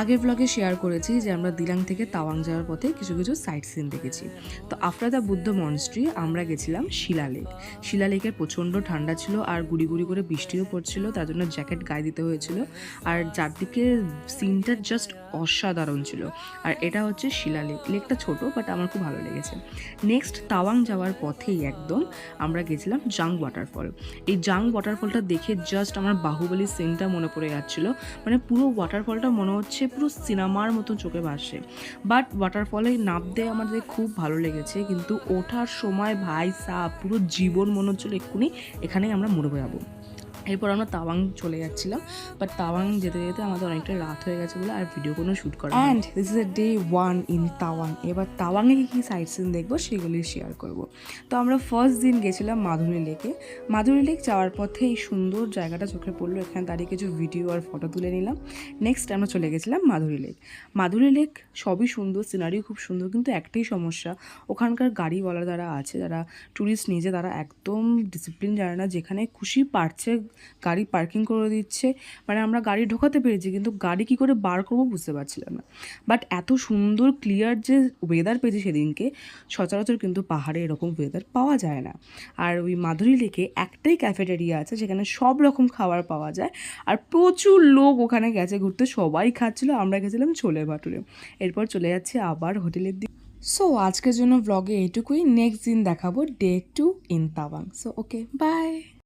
আগের ব্লগে শেয়ার করেছি যে আমরা দিলাং থেকে তাওয়াং যাওয়ার পথে কিছু কিছু সাইট সিন দেখেছি। তো আফটার দ্য বুদ্ধ মনস্ট্রি আমরা গেছিলাম শিলালেক। শিলালেকে প্রচণ্ড ঠান্ডা ছিল আর গুড়ি গুড়ি করে বৃষ্টিও পড়ছিল, তার জন্য জ্যাকেট গায়ে দিতে হয়েছিল। আর চারদিকে সিনটা জাস্ট অসাধারণ ছিল। আর এটা হচ্ছে শিলালেক। লেকটা ছোট বাট আমার খুব ভালো লেগেছে। নেক্সট তাওয়াং যাওয়ার পথেই একদম আমরা গেছিলাম জাং ওয়াটারফল। এই জাং ওয়াটারফলটা দেখে জাস্ট আমার বাহুবলী সিনটা মনে পড়ে যাচ্ছিলো। মানে পুরো ওয়াটারফলটা মনে হচ্ছে পুরো সিনেমার মতো চোখে ভাসছে। বাট ওয়াটারফলে নামতে আমাদের খুব ভালো লেগেছে, কিন্তু ওঠার সময় ভাই সাহ পুরো জীবন মনে হচ্ছিল এক্ষুনি এখানেই আমরা মরে যাবো। এরপর আমরা তাওয়াং চলে যাচ্ছিলাম, বাট তাওয়াং যেতে যেতে আমাদের অনেকটা রাত হয়ে গেছে বলে আর ভিডিও কোনো শ্যুট করা and this is a day 1 in Tawang. এবার তাওয়াংয়ে কী কী সাইট সিন দেখবো সেগুলি শেয়ার করব। তো আমরা ফার্স্ট দিন গেছিলাম মাধুরী লেকে। মাধুরী লেক যাওয়ার পথে এই সুন্দর জায়গাটা চোখে পড়লো, এখানে দাঁড়িয়ে কিছু ভিডিও আর ফটো তুলে নিলাম। নেক্সট আমরা চলে গেছিলাম মাধুরী লেক। মাধুরী লেক সবই সুন্দর, সিনারিও খুব সুন্দর, কিন্তু একটাই সমস্যা, ওখানকার গাড়িওয়ালা যারা আছে, যারা ট্যুরিস্ট নিজে, তারা একদম ডিসিপ্লিন জানে না, যেখানে খুশি পারছে গাড়ি পার্কিং করে দিচ্ছে। মানে আমরা গাড়ি ঢোকাতে পেরেছি, কিন্তু গাড়ি কী করে বার করবো বুঝতে পারছিলাম না। বাট এত সুন্দর ক্লিয়ার যে ওয়েদার পেয়েছি সেদিনকে, সচরাচর কিন্তু পাহাড়ে এরকম ওয়েদার পাওয়া যায় না। আর ওই মাধুরী লেকে একটাই ক্যাফেটেরিয়া আছে যেখানে সব রকম খাবার পাওয়া যায়, আর প্রচুর লোক ওখানে গেছে ঘুরতে, সবাই খাচ্ছিলো, আমরা গেছিলাম ছোলে ভাটুরে। এরপর চলে যাচ্ছে আবার হোটেলের দিকে। সো আজকের জন্য ব্লগে এইটুকুই। নেক্সট দিন দেখাবো day 2 in Tawang. So okay, by.